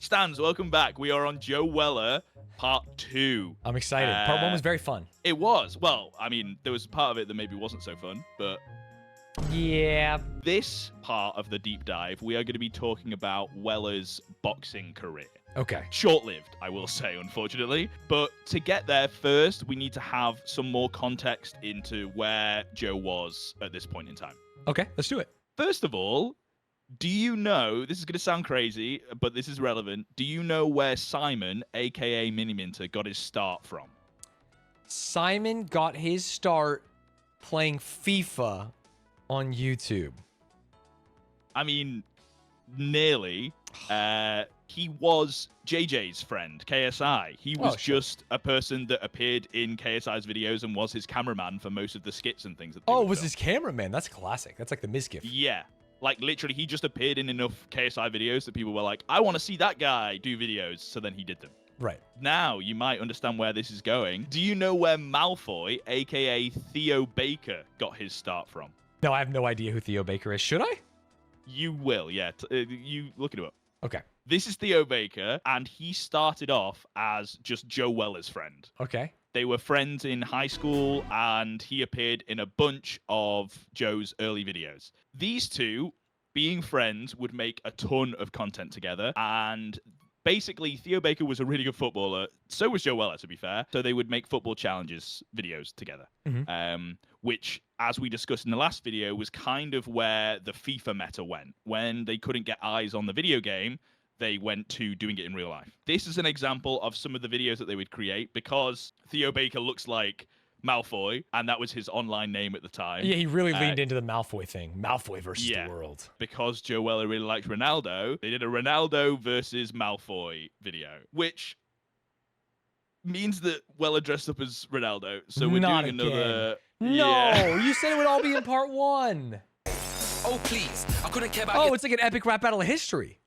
Stanz, welcome back. We are on Joe Weller, part 2. I'm excited. Part 1 was very fun. It was. Well, I mean, there was a part of it that maybe wasn't so fun, but... Yeah. This part of the deep dive, we are going to be talking about Weller's boxing career. Okay. Short-lived, I will say, unfortunately. But to get there first, we need to have some more context into where Joe was at this point in time. Okay, let's do it. First of all, do you know, this is going to sound crazy, but this is relevant. Do you know where Simon, a.k.a. Miniminter, got his start from? Simon got his start playing FIFA on YouTube. I mean, nearly. He was JJ's friend, KSI. He was just a person that appeared in KSI's videos and was his cameraman for most of the skits and things. That was his cameraman. That's classic. That's like the Mizgif. Yeah. Like, literally, he just appeared in enough KSI videos that people were like, I want to see that guy do videos. So then he did them. Right. Now, you might understand where this is going. Do you know where Malfoy, a.k.a. Theo Baker, got his start from? No, I have no idea who Theo Baker is. Should I? You will, yeah. You look it up. Okay. This is Theo Baker, and he started off as just Joe Weller's friend. Okay. They were friends in high school, and he appeared in a bunch of Joe's early videos. These two, being friends, would make a ton of content together, and basically, Theo Baker was a really good footballer. So was Joe Weller, to be fair. So they would make football challenges videos together, which, as we discussed in the last video, was kind of where the FIFA meta went. When they couldn't get eyes on the video game, they went to doing it in real life. This is an example of some of the videos that they would create because Theo Baker looks like Malfoy, and that was his online name at the time. Yeah, he really leaned into the Malfoy thing. Malfoy versus the world. Because Joe Weller really liked Ronaldo, they did a Ronaldo versus Malfoy video, which means that Weller dressed up as Ronaldo. So we're doing another... No, you said it would all be in part 1. Oh, please. I couldn't care about it's like an epic rap battle of history.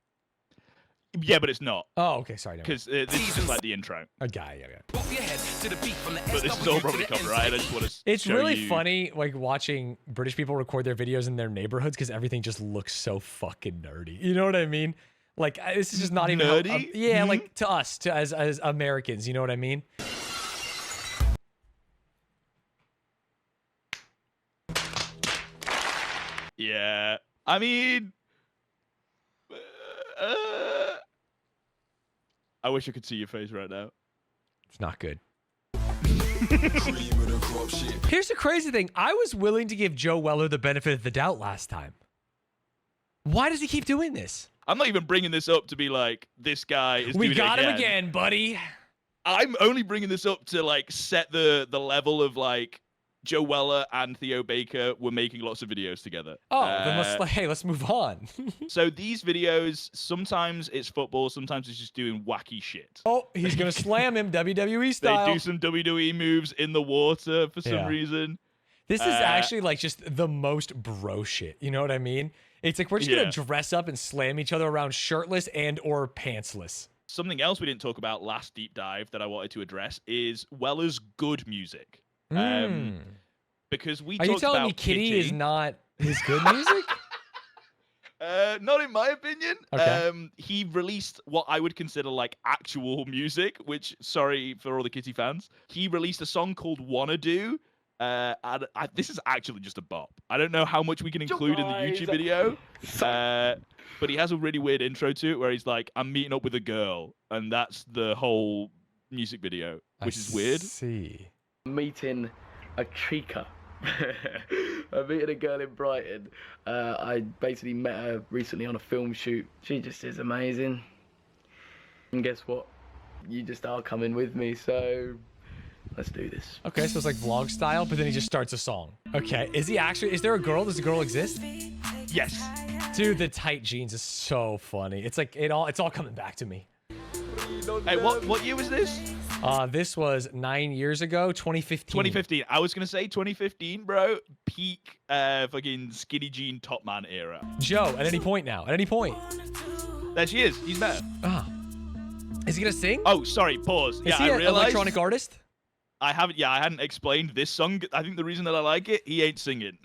Yeah, but it's not. Oh, okay, sorry. Because this is just like the intro. Okay. But this is all probably copyrighted. I just want to It's really funny, like, watching British people record their videos in their neighborhoods because everything just looks so fucking nerdy. You know what I mean? Like, this is just not even... Nerdy? Like, to us, as Americans, you know what I mean? Yeah. I mean... I wish I could see your face right now. It's not good. Here's the crazy thing. I was willing to give Joe Weller the benefit of the doubt last time. Why does he keep doing this? I'm not even bringing this up to be like, this guy is doing it again. We got him again, buddy. I'm only bringing this up to, like, set the level of, like, Joe Weller and Theo Baker were making lots of videos together. Oh, then let's move on. So these videos, sometimes it's football, sometimes it's just doing wacky shit. Oh, he's going to slam him WWE style. They do some WWE moves in the water for some reason. This is actually like just the most bro shit. You know what I mean? It's like we're just going to dress up and slam each other around shirtless and or pantsless. Something else we didn't talk about last deep dive that I wanted to address is Weller's good music. Because we talked about... Are you telling me Kitty is not his good music? Not in my opinion. Okay. He released what I would consider like actual music, which, sorry for all the Kitty fans, he released a song called Wanna Do. And this is actually just a bop. I don't know how much we can include in the YouTube video, but he has a really weird intro to it where he's like, I'm meeting up with a girl, and that's the whole music video, which is weird. See. Meeting a chica. I'm meeting a girl in Brighton. I basically met her recently on a film shoot. She just is amazing. And guess what? You just are coming with me, so let's do this. Okay, so it's like vlog style, but then he just starts a song. Okay, is there a girl? Does the girl exist? Yes. Dude, the tight jeans is so funny. It's like it's all coming back to me. Hey, what year was this? This was 9 years ago, 2015. 2015. I was gonna say 2015, bro. Peak fucking skinny jean top man era. Joe, at any point now. At any point. There she is. He's met her. Ah. Is he gonna sing? Oh, sorry. Pause. Is he an electronic artist? I hadn't explained this song. I think the reason that I like it, he ain't singing.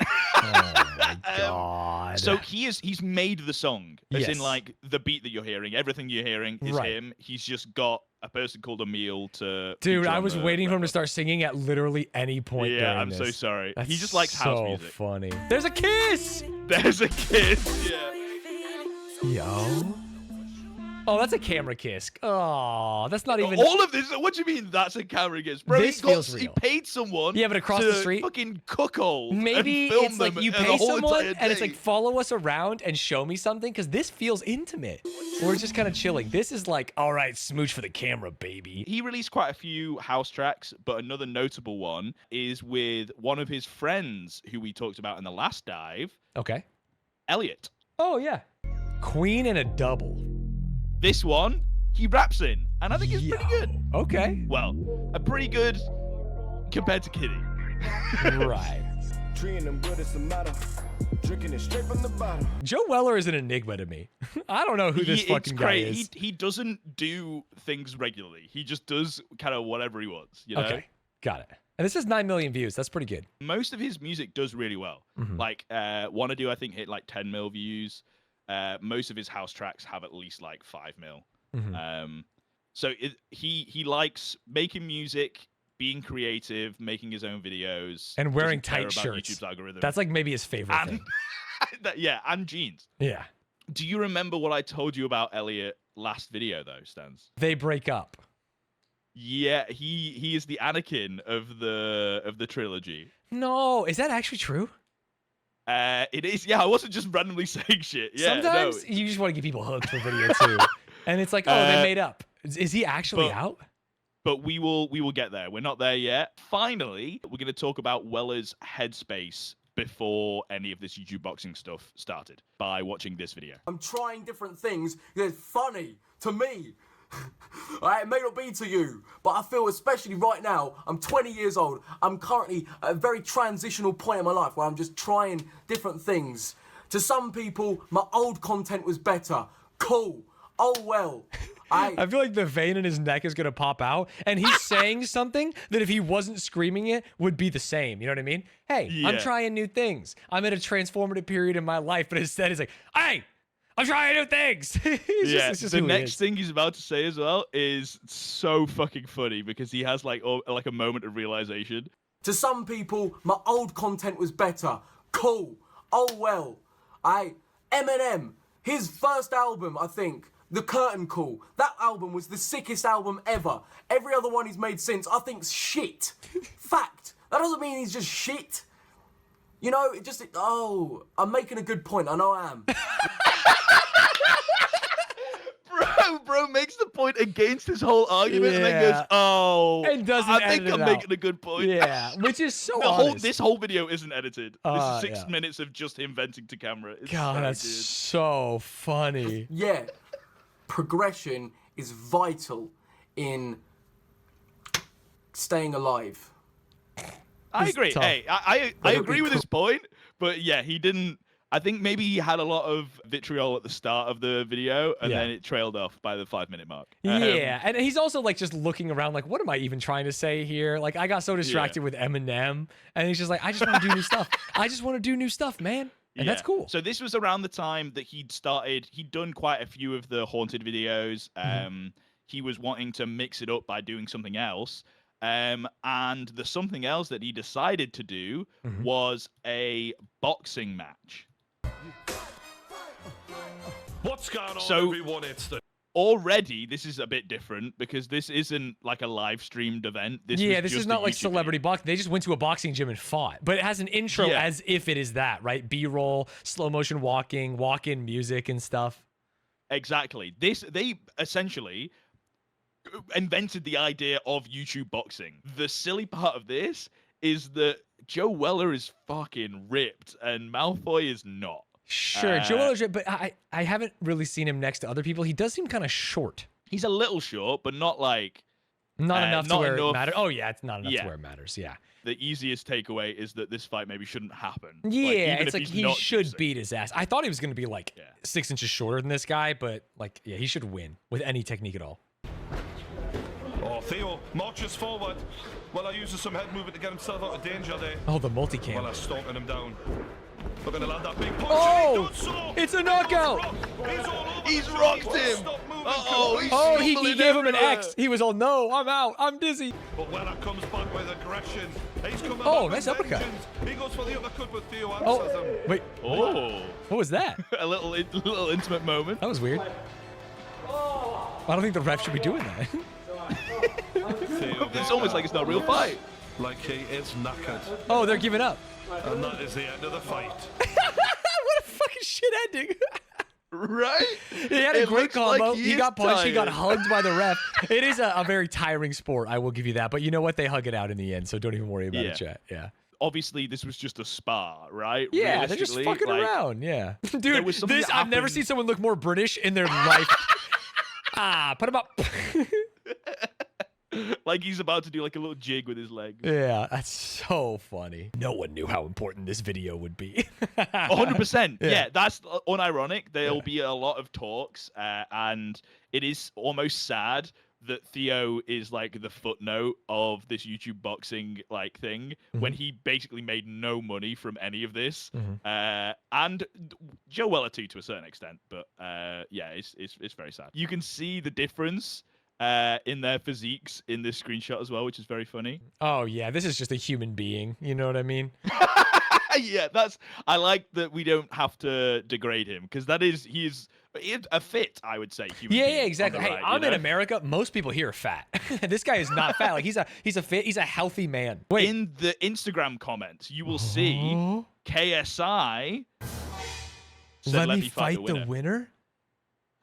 my god. So he's made the song, as in Yes. like the beat that you're hearing, everything you're hearing is Right. him. He's just got a person called Emil to. Dude, feature I on was the waiting for him to record. start singing at literally any point Yeah, during I'm this. so sorry. That's He just likes house so music. funny. There's a kiss. There's a kiss. Yeah. Yo. Oh, that's a camera kiss. Oh, that's not even. All of this. What do you mean that's a camera kiss, bro? This he feels he real. paid someone. Yeah, but across to the street? fucking cuckold. Maybe and film it's like them you the pay whole someone entire and it's like day. follow us around and show me something because this feels intimate. We're just kind of chilling. This is like, all right, smooch for the camera, baby. He released quite a few house tracks, but another notable one is with one of his friends who we talked about in the last dive, Okay. Elliot. Oh yeah. Queen and a double. This one, he raps in, and I think it's pretty good. Okay. Well, a pretty good compared to Kitty. Right. Treating them good as a matter. Drinking it straight from the bottom. Joe Weller is an enigma to me. I don't know who this fucking guy is. He doesn't do things regularly. He just does kind of whatever he wants, you know? Okay. Got it. And this is 9 million views. That's pretty good. Most of his music does really well. Mhm. Like, Wanna Do, I think, hit like 10 mil views. Most of his house tracks have at least like 5 mil. Mhm. So he likes making music, being creative, making his own videos, And wearing doesn't care tight about shirts. YouTube's algorithm. That's like maybe his favorite and, thing. yeah, and jeans. Yeah. Do you remember what I told you about Elliot last video though, Stanz? They break up. Yeah, he is the Anakin of the trilogy. No, is that actually true? It is. Yeah, I wasn't just randomly saying shit. Yeah, Sometimes no. you just want to get people hooked for video too. And it's like, oh, they made up. Is he actually out? But we will get there. We're not there yet. Finally, we're going to talk about Weller's headspace before any of this YouTube boxing stuff started by watching this video. I'm trying different things. It's funny to me. It may not be to you, but I feel especially right now, I'm 20 years old. I'm currently at a very transitional point in my life where I'm just trying different things. To some people, my old content was better. Cool. Oh well. I feel like the vein in his neck is going to pop out, and he's saying something that if he wasn't screaming it would be the same. You know what I mean? Hey, I'm Yeah. trying new things. I'm in a transformative period in my life, but instead he's like, hey, I'm trying new things. Yeah, just the who he next is. thing he's about to say as well is so fucking funny because he has like a moment of realization. To some people, my old content was better. Cool. Oh well. Eminem, his first album, I think, The Curtain Call. That album was the sickest album ever. Every other one he's made since, I think's shit. Fact. That doesn't mean he's just shit. You know, I'm making a good point. I know I am. Bro makes the point against his whole argument and then Yeah. goes, "Oh, And doesn't I think edit it I'm out. making a good point." Yeah, which is so honest. This whole video isn't edited. This is 6 yeah. minutes of just him venting to camera. It's God, so that's good. so funny. Yeah. Progression is vital in staying alive. I It's agree. tough. Hey, I But it'll agree be with his point, but yeah, he didn't. I think maybe he had a lot of vitriol at the start of the video, and Yeah. then it trailed off by the 5-minute mark. Yeah, and he's also like just looking around like, what am I even trying to say here? Like I got so distracted with Eminem, and he's just like, I just want to do new stuff. I just want to do new stuff, man. And that's Yeah. cool. So this was around the time that he'd done quite a few of the haunted videos. He was wanting to mix it up by doing something else. And the something else that he decided to do was a boxing match. What's going on, So- everyone? It's the Already, this is a bit different because this isn't like a live streamed event. This Yeah, was this just is a not like YouTube celebrity video. boxing. They just went to a boxing gym and fought. But it has an intro Yeah. as if it is that, right? B-roll, slow motion walking, walk-in music and stuff. Exactly. They essentially invented the idea of YouTube boxing. The silly part of this is that Joe Weller is fucking ripped and Malfoy is not. Sure, Joe Weller's right, but I haven't really seen him next to other people. He does seem kind of short. He's a little short, but not like Not enough to not where it enough. matters. Oh, yeah, it's not enough Yeah. to where it matters. Yeah. the easiest takeaway is that this fight maybe shouldn't happen. Yeah, even it's if like he's he not should juicing. beat his ass. I thought he was going to be like Yeah. 6 inches shorter than this guy, but like, yeah, he should win with any technique at all. Oh, Theo marches forward. Well, I uses some head movement to get himself out of danger there. Oh, the multicam. Well, I'm stalking him down. Looking to land that big punch. Oh! And he does so. It's a knockout! He's all over He's the rocked place. him. Stop moving, Uh-oh, Cooper. he's Oh, he stumbling gave him an everywhere. X. He was all, no, I'm out. I'm dizzy. But Weller comes back with aggression. He's coming Oh, back nice with uppercut. vengeance. He goes for the uppercut, but Theo answers Oh, him. wait. Oh, What was that? a little intimate moment. That was weird. I don't think the ref should be doing that. Theo It's almost like it's not a real fight. like he is knackered. Oh, they're giving up. And that is the end of the fight. What a fucking shit ending. Right? He had a It great looks like combo. he He is got punched. He got tired. hugged by the ref. It is a very tiring sport. I will give you that. But you know what? They hug it out in the end. So don't even worry about it, chat. Yeah. Obviously, this was just a spar, right? Yeah, they're just Realistically, fucking like, around. Yeah. there Dude, was something this, that I've never happened- seen someone look more British in their life. Put him up. Like he's about to do like a little jig with his leg. Yeah, that's so funny. No one knew how important this video would be. 100%. Yeah. Yeah, that's unironic. There'll be a lot of talks, and it is almost sad that Theo is like the footnote of this YouTube boxing like thing when he basically made no money from any of this, and Joe Weller too to a certain extent. But yeah, it's very sad. You can see the difference in their physiques in this screenshot as well, which is very funny. Oh, yeah, this is just a human being. You know what I mean? Yeah, I like that we don't have to degrade him because he is a fit, I would say. Human Yeah, being yeah, on exactly. the Hey, right, you I'm in know? America. Most people here are fat. This guy is not fat. Like he's a healthy man. Wait. In the Instagram comments, you will see KSI said, Let me fight the winner.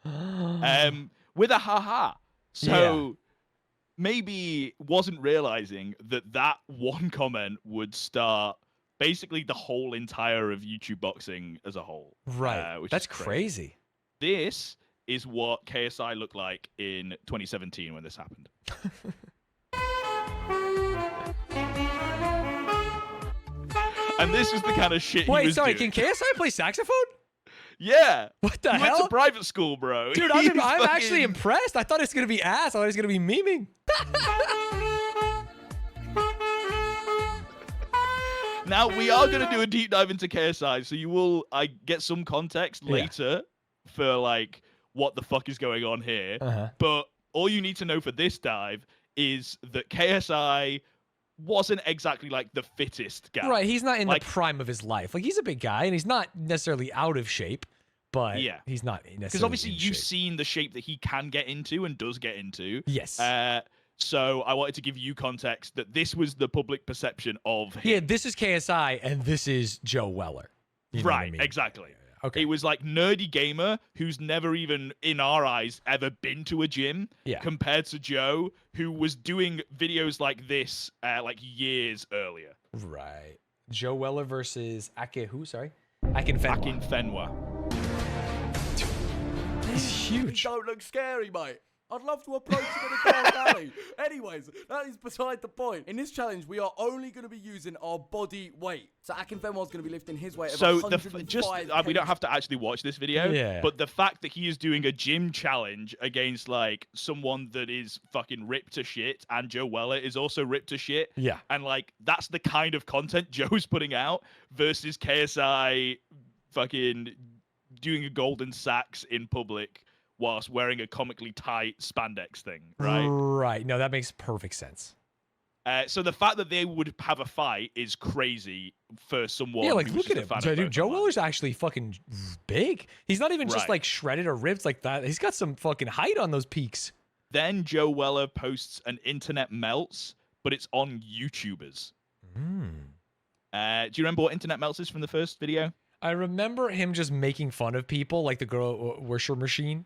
winner? With a haha. So maybe wasn't realizing that one comment would start basically the whole entire of YouTube boxing as a whole. Right. Which That's is crazy. This is what KSI looked like in 2017 when this happened. And this is the kind of shit he Wait, was sorry. doing. Can KSI play saxophone? Yeah. What the He went hell? to private school, bro. Dude, He's I'm fucking- actually impressed. I thought it was gonna be ass. I thought it was gonna be memeing. Now we are going to do a deep dive into KSI, so you will get some context later for like what the fuck is going on here. But all you need to know for this dive is that KSI wasn't exactly like the fittest guy. Right, he's not in Like- the prime of his life. Like he's a big guy, and he's not necessarily out of shape, but he's not necessarily. Because obviously in you've shape. seen the shape that he can get into and does get into. Yes. So I wanted to give you context that this was the public perception of him. Yeah, this is KSI, and this is Joe Weller. You know what I Right, mean? exactly. Okay. It was like nerdy gamer who's never even, in our eyes, ever been to a gym. Yeah. Compared to Joe, who was doing videos like this, like years earlier. Right. Joe Weller versus who? Sorry, Akinfenwa. Akinfenwa. He's huge. Don't look scary, mate. I'd love to approach him in a dark alley. Anyways, that is beside the point. In this challenge, we are only going to be using our body weight. So Akinfenwa's going to be lifting his weight of So 105 we don't have to actually watch this video. Yeah. But the fact that he is doing a gym challenge against like someone that is fucking ripped to shit, and Joe Weller is also ripped to shit. Yeah. And like that's the kind of content Joe's putting out versus KSI fucking doing a golden sax in public whilst wearing a comically tight spandex thing, right? Right. No, that makes perfect sense. So the fact that they would have a fight is crazy for someone. Yeah, like who's look just at a fan him. of So, dude, both Joe of them. Weller's actually fucking big. He's not even just Right. like shredded or ripped like that. He's got some fucking height on those peaks. Then Joe Weller posts an internet melts, but it's on YouTubers. Do you remember what internet melts is from the first video? I remember him just making fun of people, like the girl Worcester machine,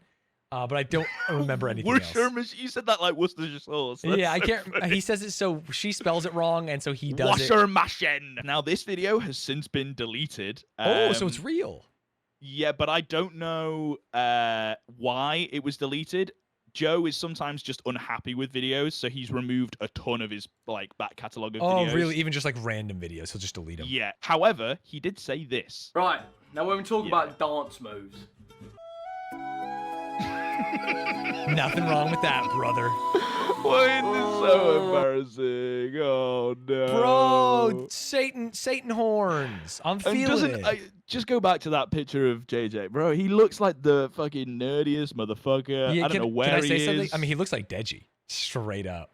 but I don't remember anything else. You said that like Worcestershire sauce. Yeah, I That's so can't. funny. He says it so she spells it wrong, and so he does it. Washer machine. Now this video has since been deleted. Oh, so it's real. Yeah, but I don't know why it was deleted. Joe is sometimes just unhappy with videos, so he's removed a ton of his like back catalogue of videos. Oh, really? Even just like random videos, he'll just delete them. Yeah. However, he did say this. Right, now when we talk Yeah. about dance moves, Nothing wrong with that, brother. Why is this so embarrassing? Oh no, Bro, Satan horns. I'm feeling it. Just go back to that picture of JJ, bro. He looks like the fucking nerdiest motherfucker. Yeah, I don't know where can I he say is. something? I mean, he looks like Deji, straight up.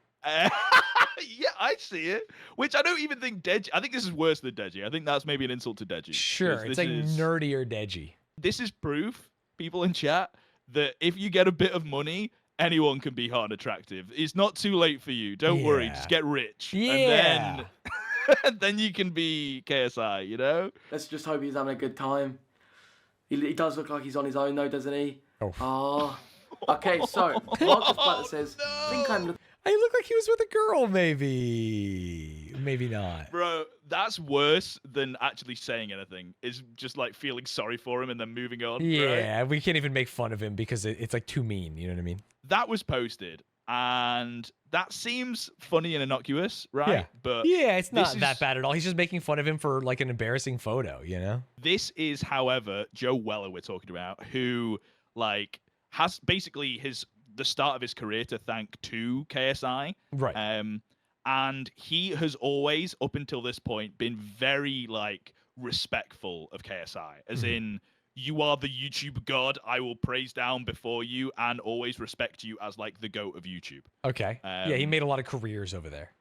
Yeah, I see it. Which I don't even think Deji. I think this is worse than Deji. I think that's maybe an insult to Deji. Sure, it's like nerdier Deji. This is proof, people in chat, that if you get a bit of money, anyone can be hot and attractive. It's not too late for you. Don't worry. Yeah. Just get rich. Yeah. And then, and then you can be KSI, you know? Let's just hope he's having a good time. He does look like he's on his own though, doesn't he? Oh. Ah. Okay, so Marcus Butler says, I think I'm He looked like he was with a girl, maybe. Maybe not. Bro, that's worse than actually saying anything. Is just like feeling sorry for him and then moving on. Yeah, right? we can't even make fun of him because it's like too mean. You know what I mean? That was posted, and that seems funny and innocuous, right? Yeah. But yeah, it's not is- that bad at all. He's just making fun of him for like an embarrassing photo, you know? This is, however, Joe Weller we're talking about, who like has basically the start of his career to thank to KSI. Right. And he has always, up until this point, been very like respectful of KSI, as in, you are the YouTube god. I will praise down before you and always respect you as like the GOAT of YouTube. Okay. Yeah, he made a lot of careers over there.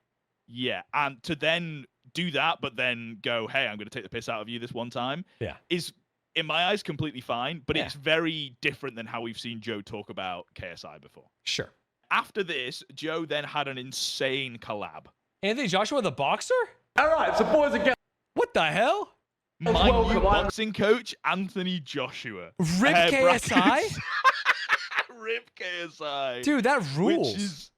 Yeah, and to then do that, but then go, hey, I'm going to take the piss out of you this one time, Yeah. is, in my eyes, completely fine, but Yeah. it's very different than how we've seen Joe talk about KSI before. Sure. After this, Joe then had an insane collab. Anthony Joshua, the boxer? All right, so boys and girls, What the hell? My welcome, new I'm- boxing coach, Anthony Joshua. Rip KSI? brackets. Rip KSI. Dude, that rules.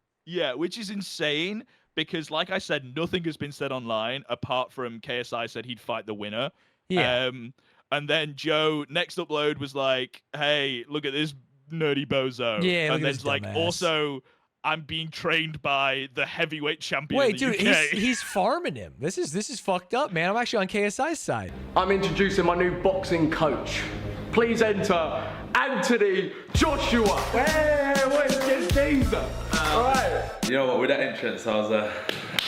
Which is insane because, like I said, nothing has been said online apart from KSI said he'd fight the winner. Yeah. And then Joe, next upload was like, hey, look at this nerdy bozo. Yeah, look and at then this like, dumbass. also, I'm being trained by the heavyweight champion Wait, in the dude, UK. he's farming him. This is fucked up, man. I'm actually on KSI's side. I'm introducing my new boxing coach. Please enter Anthony Joshua. Hey, where's this geezer? All right. You know what, with that entrance, I was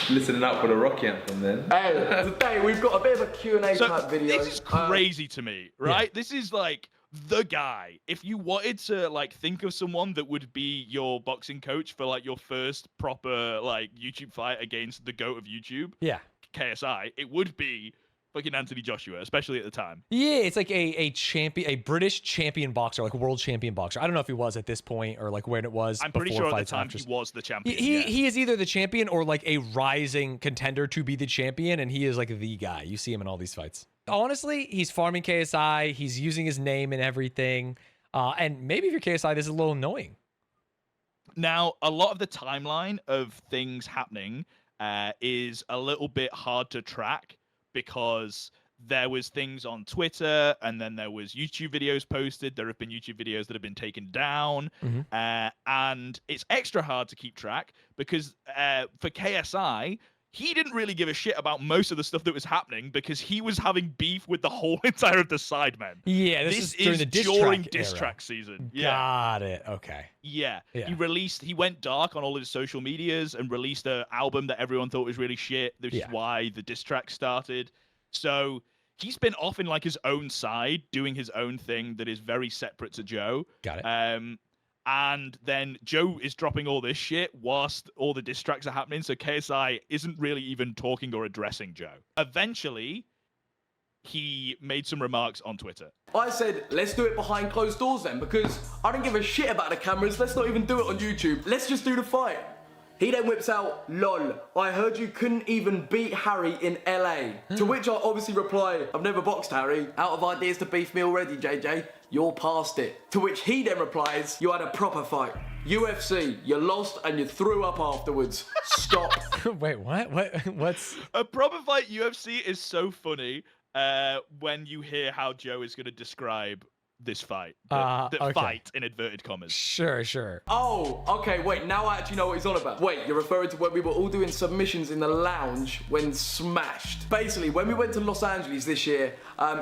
listening out for the Rocky anthem then. Hey, today we've got a bit of a Q&A So type video. this is crazy to me, right? This is like the guy. If you wanted to like think of someone that would be your boxing coach for like your first proper like YouTube fight against the GOAT of YouTube, Yeah. KSI, it would be fucking Anthony Joshua, especially at the time. Yeah, it's like a champion, a British champion boxer, like a world champion boxer. I don't know if he was at this point or like when it was. I'm pretty before sure at the fights time after. he was the champion. He is either the champion or like a rising contender to be the champion, and he is like the guy. You see him in all these fights. Honestly, he's farming KSI. He's using his name and everything. And maybe if you're KSI, this is a little annoying. Now, a lot of the timeline of things happening is a little bit hard to track because there was things on Twitter and then there was YouTube videos posted. There have been YouTube videos that have been taken down. And it's extra hard to keep track because for KSI, he didn't really give a shit about most of the stuff that was happening because he was having beef with the whole entire of the Sidemen. Yeah, this is during the diss track track season. Yeah. Got it. Okay. Yeah. Yeah. He went dark on all his social medias and released an album that everyone thought was really shit. This is Yeah. why the diss track started. So he's been off in like his own side, doing his own thing that is very separate to Joe. Got it. And then Joe is dropping all this shit whilst all the diss tracks are happening. So KSI isn't really even talking or addressing Joe. Eventually, he made some remarks on Twitter. I said, let's do it behind closed doors then, because I don't give a shit about the cameras. Let's not even do it on YouTube. Let's just do the fight. He then whips out, lol, I heard you couldn't even beat Harry in LA. To which I obviously reply, I've never boxed Harry. Out of ideas to beef me already, JJ. You're past it. To which he then replies, you had a proper fight. UFC, you lost and you threw up afterwards. Stop. Wait, what? What's? A proper fight UFC is so funny when you hear how Joe is going to describe this fight. Okay. Fight in inverted commas. Sure. Oh, okay, wait, now I actually know what he's on about. Wait, you're referring to when we were all doing submissions in the lounge when smashed. Basically, when we went to Los Angeles this year,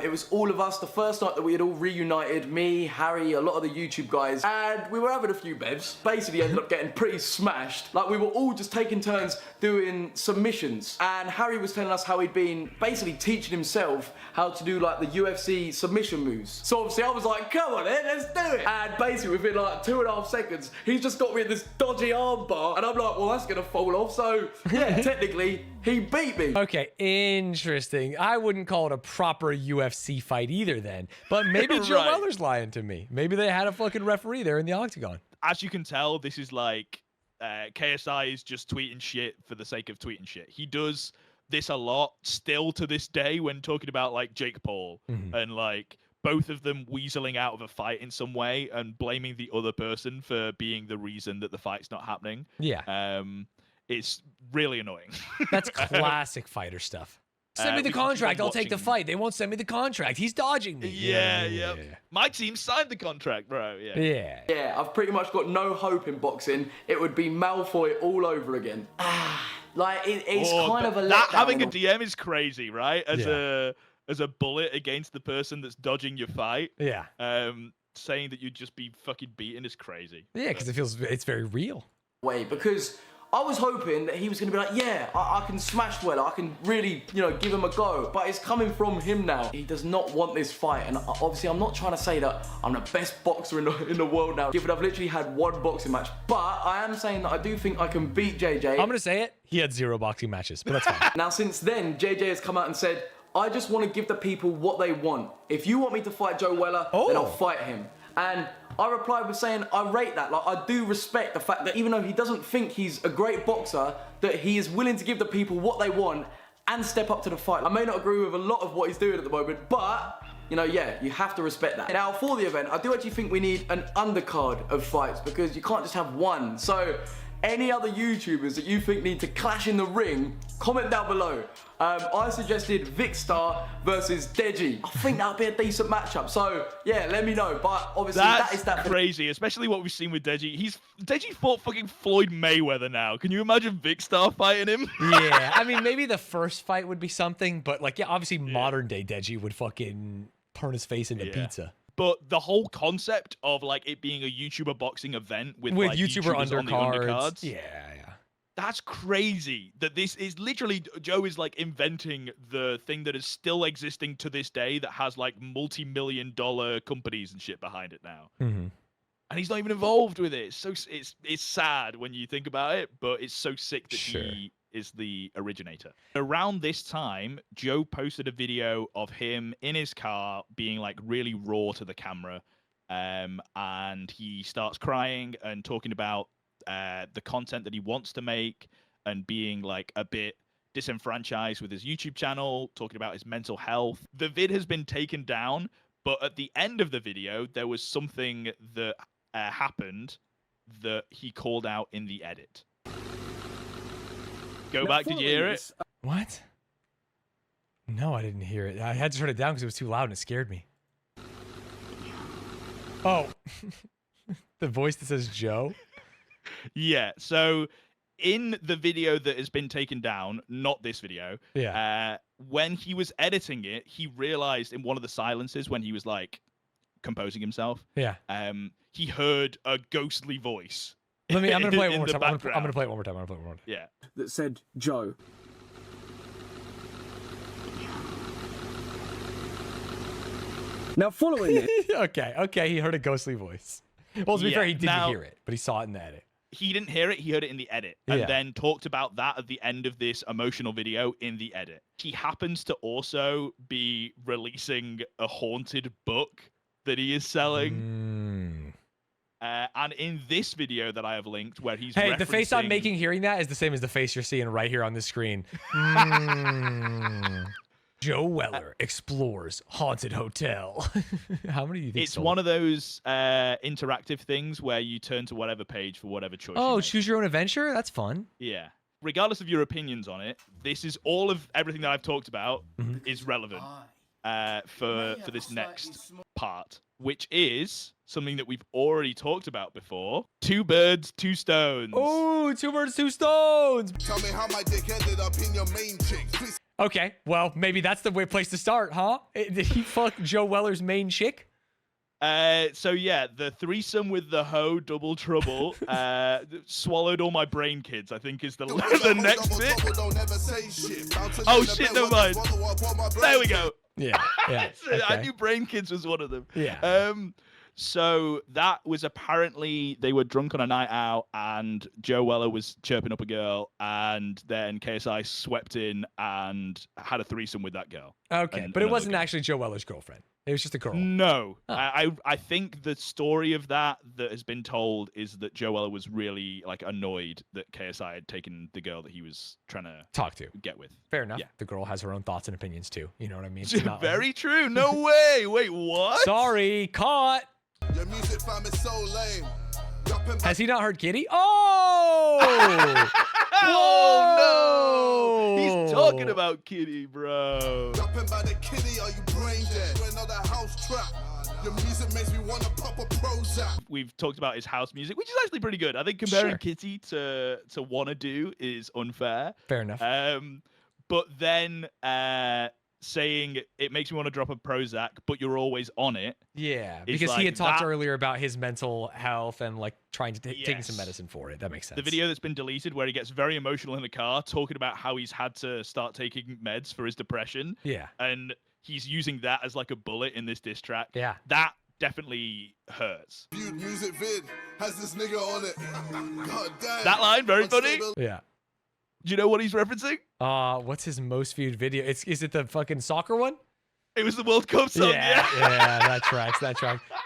it was all of us, the first night that we had all reunited, me, Harry, a lot of the YouTube guys, and we were having a few bevs. Basically ended up getting pretty smashed. Like, we were all just taking turns doing submissions, and Harry was telling us how he'd been basically teaching himself how to do like the UFC submission moves. So obviously I was like, come on then, let's do it. And basically within like 2.5 seconds, he's just got me in this dodgy arm bar, and I'm like, well, that's gonna fall off. So yeah, technically he beat me. Okay, interesting. I wouldn't call it a proper UFC fight either then, but maybe Joe Right. Weller's lying to me. Maybe they had a fucking referee there in the octagon. As you can tell, this is like KSI is just tweeting shit for the sake of tweeting shit. He does this a lot still to this day when talking about like Jake Paul and like both of them weaseling out of a fight in some way and blaming the other person for being the reason that the fight's not happening. Yeah. It's really annoying. That's classic fighter stuff. Send me the we keep contract, on I'll take the watching- fight. They won't send me the contract. He's dodging me. Yeah. My team signed the contract, bro. Yeah. Yeah, I've pretty much got no hope in boxing. It would be Malfoy all over again. Like, it's kind of a that letdown. having a DM is crazy, right? As a bullet against the person that's dodging your fight. Yeah. Saying that you'd just be fucking beaten is crazy. Yeah, because it's very real. way, because I was hoping that he was going to be like, yeah, I can smash Weller, I can really, give him a go. But it's coming from him now. He does not want this fight. And obviously, I'm not trying to say that I'm the best boxer in the world now, given I've literally had one boxing match. But I am saying that I do think I can beat JJ. I'm going to say it. He had 0 boxing matches, but that's fine. Now, since then, JJ has come out and said, I just want to give the people what they want. If you want me to fight Joe Weller, then I'll fight him. And I replied with saying, I rate that. Like, I do respect the fact that even though he doesn't think he's a great boxer, that he is willing to give the people what they want and step up to the fight. I may not agree with a lot of what he's doing at the moment, but, yeah, you have to respect that. Now, for the event, I do actually think we need an undercard of fights because you can't just have one. So, any other YouTubers that you think need to clash in the ring, comment down below. I suggested Vicstar versus Deji. I think that would be a decent matchup. So, yeah, let me know. But obviously, That's that is crazy, especially what we've seen with Deji. Deji fought fucking Floyd Mayweather now. Can you imagine Vicstar fighting him? Yeah, I mean, maybe the first fight would be something, but obviously modern day Deji would fucking turn his face into pizza. But the whole concept of it being a YouTuber boxing event with YouTuber YouTubers on the undercards. Yeah. That's crazy. That this is literally Joe is inventing the thing that is still existing to this day that has multi-million-dollar companies and shit behind it now. Mm-hmm. And he's not even involved with it. So it's sad when you think about it, but it's so sick that he is the originator. Around this time, Joe posted a video of him in his car being really raw to the camera. And he starts crying and talking about the content that he wants to make and being a bit disenfranchised with his YouTube channel, talking about his mental health. The vid has been taken down, but at the end of the video, there was something that happened that he called out in the edit. Go back, did you hear it? What? No, I didn't hear it. I had to turn it down because it was too loud and it scared me. Oh. The voice that says Joe? Yeah, so in the video that has been taken down, not this video, when he was editing it, he realized in one of the silences when he was composing himself, he heard a ghostly voice. I'm gonna play it one more the time. I'm gonna play it one more time. Yeah. That said Joe. Now following it. Okay, he heard a ghostly voice. Well, to be fair, he didn't hear it, but he saw it in the edit. He didn't hear it, he heard it in the edit. And then talked about that at the end of this emotional video in the edit. He happens to also be releasing a haunted book that he is selling. And in this video that I have linked, where he's the face I'm making hearing that is the same as the face you're seeing right here on the screen. Joe Weller explores haunted hotel. How many do you think? It's one of those interactive things where you turn to whatever page for whatever choice. Oh, choose your own adventure? That's fun. Yeah. Regardless of your opinions on it, this is all of everything that I've talked about is relevant. for this next part, which is something that we've already talked about before. 2 birds, 2 stones. Oh, 2 birds, 2 stones. Tell me how my dick ended up in your main chick. Okay, well, maybe that's the place to start, huh? Did he fuck Joe Weller's main chick? So yeah, the threesome with the hoe, double trouble, swallowed all my brain kids, I think is the next bit. Oh shit, never mind. There we go. Yeah, yeah. Okay. I knew brain kids was one of them. Yeah. So that was apparently they were drunk on a night out and Joe Weller was chirping up a girl and then KSI swept in and had a threesome with that girl. Okay, but it wasn't actually Joe Weller's girlfriend. It was just a girl. No. I think the story of that has been told is that Joe Weller was really like annoyed that KSI had taken the girl that he was trying to talk to, get with. Fair enough. Yeah. The girl has her own thoughts and opinions too. You know what I mean? Very true. No way. Wait, what? Sorry, caught. Your music fam is so lame. Has he not heard Kitty? Oh! Oh no! He's talking about Kitty, bro. Jumping by the kitty, are you brain dead? Another house trap. Your music makes me want to pop a Prozac. We've talked about his house music, which is actually pretty good. I think comparing Kitty to Wanna Do is unfair. Fair enough. But then saying it makes me want to drop a Prozac, but you're always on it. Yeah, because he had talked earlier about his mental health and like trying to taking some medicine for it. That makes sense. The video that's been deleted where he gets very emotional in the car talking about how he's had to start taking meds for his depression. Yeah. And he's using that as like a bullet in this diss track. Yeah. That definitely hurts. Viewed music vid has this nigga on it. God damn. That line, very funny. Yeah. Do you know what he's referencing? What's his most viewed video? Is it the fucking soccer one? It was the World Cup song. Yeah, that tracks.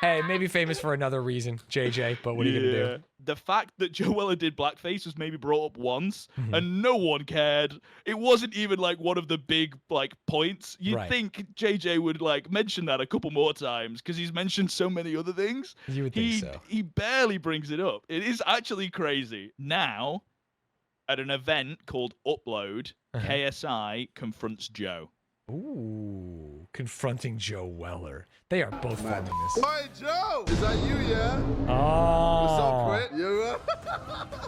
Hey, maybe famous for another reason, JJ, but what are you going to do? The fact that Joe Weller did blackface was maybe brought up once, and no one cared. It wasn't even like one of the big like points. You'd think JJ would like mention that a couple more times because he's mentioned so many other things. You would think so. He barely brings it up. It is actually crazy. Now, at an event called Upload, KSI confronts Joe. Ooh, confronting Joe Weller. They are both filming this. Hey, Joe! Is that you, yeah? Oh. What's up, Crit? Yeah,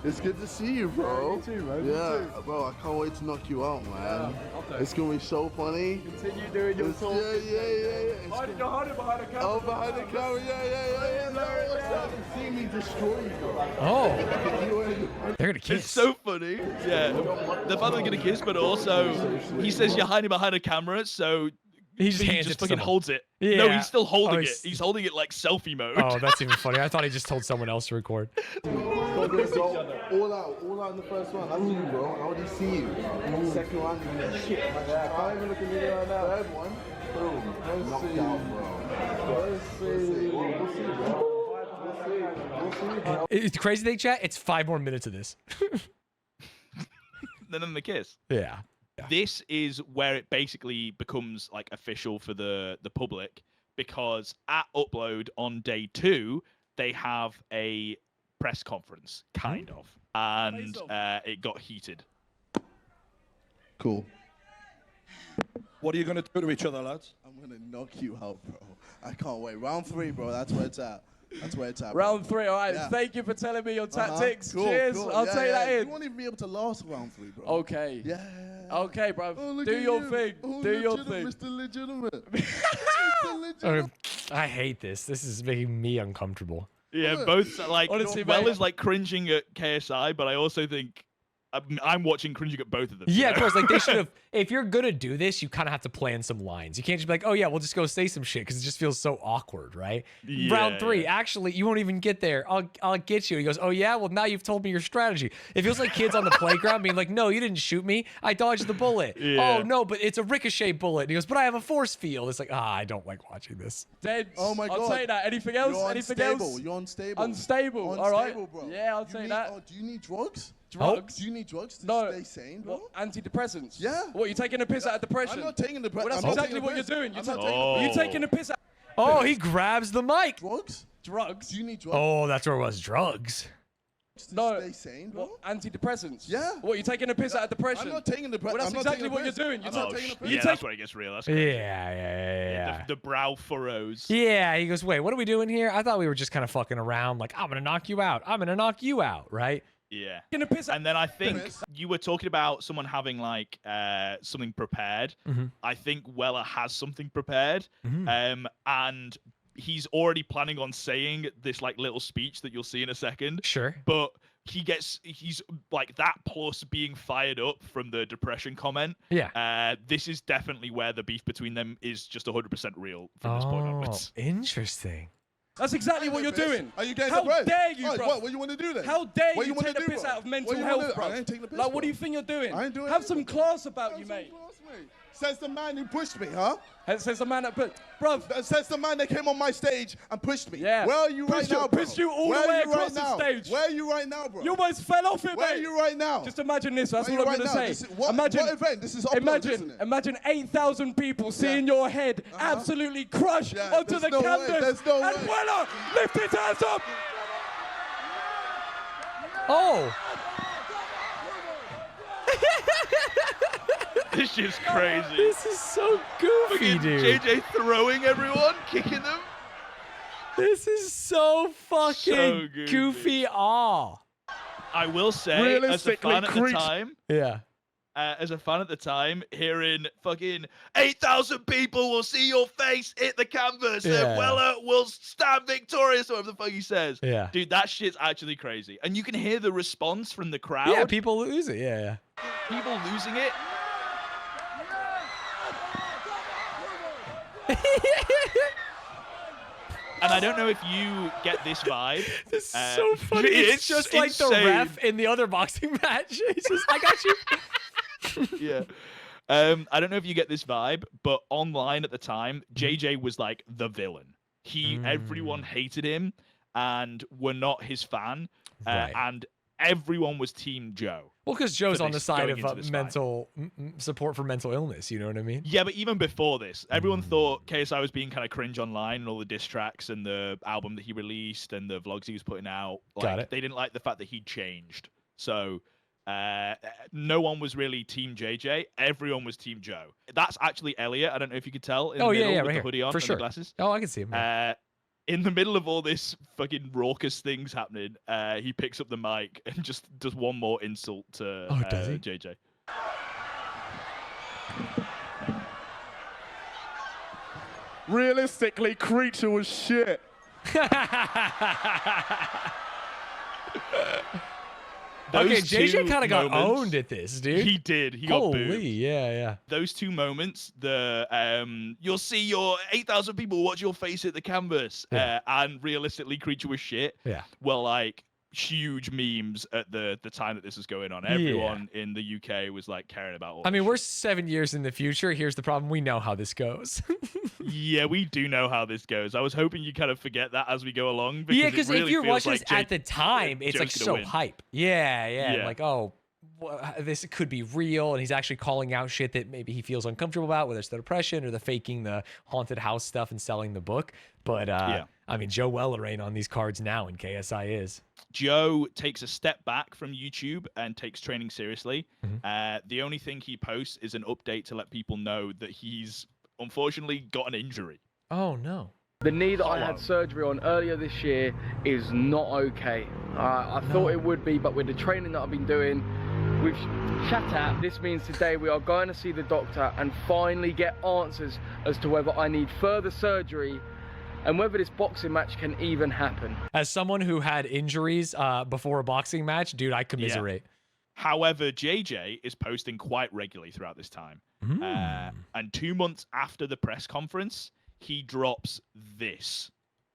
it's good to see you, bro. You too, man. Yeah, bro, I can't wait to knock you out, man. It's gonna be so funny. Continue doing your talk. Yeah. Hiding behind the camera. Oh, behind the camera, yeah. What's up? See me destroy you, bro. Oh. They're gonna kiss. It's so funny. Yeah. The fact they're gonna kiss, but also he says you're hiding behind a camera, so he just fucking holds it. Yeah. No, he's still holding it. He's holding it like selfie mode. Oh, that's even funny. I thought he just told someone else to record. All out in the first one. That's you, bro. I already see you. Second one, shit. I can't even look at me right now. Third one, boom. Knocked out, bro. It's the crazy thing, chat. It's 5 more minutes of this. Then the kiss. Yeah. This is where it basically becomes like official for the public because at Upload on day 2 they have a press conference, kind of, and it got heated. Cool. What are you going to do to each other, lads? I'm gonna knock you out, bro. I can't wait. Round 3, bro. That's where it's at. Round 3, all right. Yeah. Thank you for telling me your tactics. Cool, Cheers. cool. I'll take that in. You won't even be able to last round 3, bro. Okay. Yeah. Okay, bro. Oh, do your thing. Do your thing. Mr. Legitimate. Okay, I hate this. This is making me uncomfortable. Yeah, both like Honestly, Weller's like cringing at KSI, but I also think I'm watching cringing at both of them. Yeah, of course. Like they should have. If you're gonna do this, you kind of have to plan some lines. You can't just be like, "Oh yeah, we'll just go say some shit," because it just feels so awkward, right? Yeah, Round 3, actually, you won't even get there. I'll get you. He goes, "Oh yeah, well now you've told me your strategy." It feels like kids on the playground being like, "No, you didn't shoot me. I dodged the bullet." Yeah. Oh no, but it's a ricochet bullet. And he goes, "But I have a force field." It's like, I don't like watching this. Dead. Oh my God. I'll take that. Anything else? You're Anything unstable. else? You're unstable. Unstable. All right. Bro. Yeah, I'll take that. Oh, do you need drugs? Drugs? Do you need drugs to No. stay sane, bro? What, antidepressants? Yeah. What, you taking a piss out of depression? I'm not taking the piss. Well, that's I'm not exactly taking what the you're piss. doing. I'm not taking Oh. You're taking a piss out Oh, he grabs the mic. drugs. drugs. Do you need drugs? Oh, that's where it was. Drugs. No. Stay sane, bro. What, antidepressants? Yeah. What, you taking a piss out of depression? I'm not taking the piss. Well, that's exactly what you're doing. You're not taking a piss. That's where it gets real. That's crazy. Yeah. The brow furrows. Yeah, he goes, wait, what are we doing here? I thought we were just kind of fucking around. Like, I'm going to knock you out. I'm going to knock you out, right? Yeah. Taking a piss out. And then I think you were talking about someone having like something prepared. I think Weller has something prepared. And he's already planning on saying this like little speech that you'll see in a second. Sure. But he's like that plus being fired up from the depression comment. Yeah. This is definitely where the beef between them is just 100% real from this point onwards. Interesting. That's exactly what you're doing. Are you getting How depressed? dare you, bro? What you want to do then? How dare What you wanna take the do, piss bro? out of mental What you wanna health, do? bro? I ain't taking the piss, Like, what bro. do you think you're doing? I ain't doing Have anything. some class about you, mate. Says the man who pushed me, huh? Says the man that put, bro. Says the man that came on my stage and pushed me. Yeah. Where are you right now, bro? Pushed you all Where the are way you across right the now? stage. Where are you right now, bro? You almost fell off it, Where mate. are you right now? Just imagine this. That's Where what are I'm you going to right now? say. This is- Imagine, what event? This is upload, isn't it? Imagine 8,000 people seeing your head absolutely crushed onto there's the no way, canvas. there's no and way. Weller, lift his hands up. Oh. This is crazy. This is so goofy, Fucking dude. JJ throwing everyone, kicking them. This is so fucking So goofy. Aw. I will say, as a fan at the time, hearing fucking 8,000 people will see your face hit the canvas and Weller will stand victorious, or whatever the fuck he says. Yeah. Dude, that shit's actually crazy. And you can hear the response from the crowd. Yeah, people lose it. Yeah. People losing it. And I don't know if you get this vibe. This is so funny. It's just like the ref in the other boxing match. It's just, I got you. Yeah. I don't know if you get this vibe, but online at the time, JJ was like the villain. Everyone hated him and were not his fan. And everyone was Team Joe. Well, because Joe's on the side going into of this mental support for mental illness. You know what I mean? Yeah, but even before this, everyone thought KSI was being kind of cringe online and all the diss tracks and the album that he released and the vlogs he was putting out. Got it. They didn't like the fact that he changed. So no one was really Team JJ. Everyone was Team Joe. That's actually Elliot. I don't know if you could tell in the middle with right the here. hoodie on For and sure. the glasses. Oh, I can see him. Yeah. In the middle of all this fucking raucous things happening, he picks up the mic and just does one more insult to does he? JJ. Realistically, Creature was shit. Okay, Those JJ two kind of got moments- owned at this, dude. He did. He got Holy, booed. yeah. Those two moments, you'll see your 8,000 people watch your face hit the canvas, and realistically, Creature was shit. Yeah. Well, like huge memes at the time that this was going on. Everyone in the UK was like caring about all I mean, this we're shit. 7 years in the future. Here's the problem: we know how this goes. Yeah, we do know how this goes. I was hoping you kind of forget that as we go along. Because Yeah, because it really if you're feels watching like this at the time, it's like Joe's gonna so win. hype. Yeah. Yeah. Like, oh, this could be real, and he's actually calling out shit that maybe he feels uncomfortable about, whether it's the depression or the faking the haunted house stuff and selling the book. But I mean, Joe Weller ain't on these cards now, and KSI is. Joe takes a step back from YouTube and takes training seriously. The only thing he posts is an update to let people know that he's unfortunately got an injury. Oh no. The knee that I had surgery on earlier this year is not okay. I thought it would be, but with the training that I've been doing with Shatat, this means today we are going to see the doctor and finally get answers as to whether I need further surgery and whether this boxing match can even happen. As someone who had injuries before a boxing match, dude, I commiserate. However, JJ is posting quite regularly throughout this time. And 2 months after the press conference, he drops this.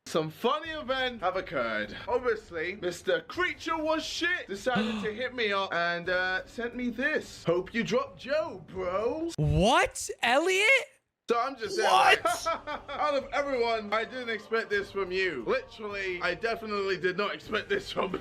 Some funny events have occurred. Obviously, Mr. Creature was shit. Decided to hit me up and sent me this. Hope you drop Joe, bro. What, Elliot? So I'm just saying, like, out of everyone, I didn't expect this from you. Literally, I definitely did not expect this from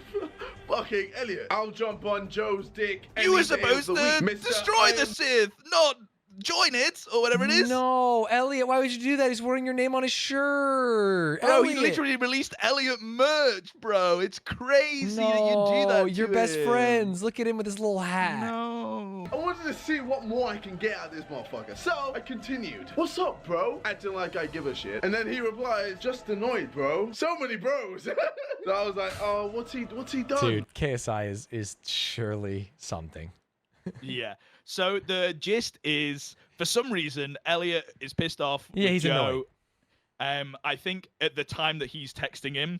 fucking Elliot. I'll jump on Joe's dick. You were supposed to destroy the Sith, not join it or whatever it is. No, Elliot, why would you do that? He's wearing your name on his shirt. Bro, he Elliot. literally released Elliot merch, bro. It's crazy that you do that. You're to best him. friends. Look at him with his little hat. No. I wanted to see what more I can get out of this motherfucker. So I continued. What's up, bro? Acting like I give a shit. And then he replies, just annoyed, bro. So many bros. So I was like, oh, what's he done? Dude, KSI is surely something. Yeah. So the gist is, for some reason, Elliot is pissed off with he's Joe. annoyed. I think at the time that he's texting him,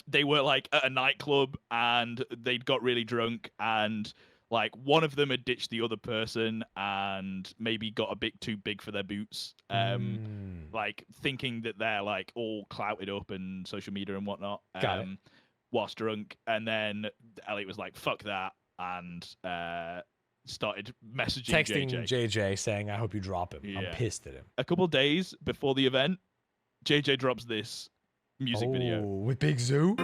they were like at a nightclub and they'd got really drunk, and like one of them had ditched the other person and maybe got a bit too big for their boots. Like thinking that they're like all clouted up and social media and whatnot. Got it. Whilst drunk, and then Elliot was like, "Fuck that," and started texting JJ saying, "I hope you drop him." Yeah. I'm pissed at him. A couple days before the event, JJ drops this music video with Big Zoo.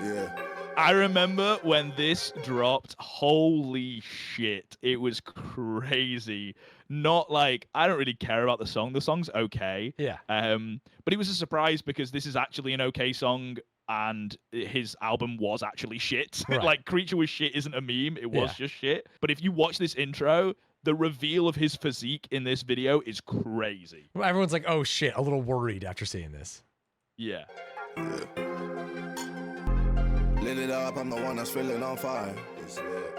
Yeah. I remember when this dropped, holy shit, it was crazy. Not like, I don't really care about the song. The song's okay. Yeah. But it was a surprise because this is actually an okay song and his album was actually shit. Right. Like, Creature was shit isn't a meme. It was just shit. But if you watch this intro, the reveal of his physique in this video is crazy. Everyone's like, oh shit, a little worried after seeing this. Yeah. Lit it up, I'm the one that's feeling on fire.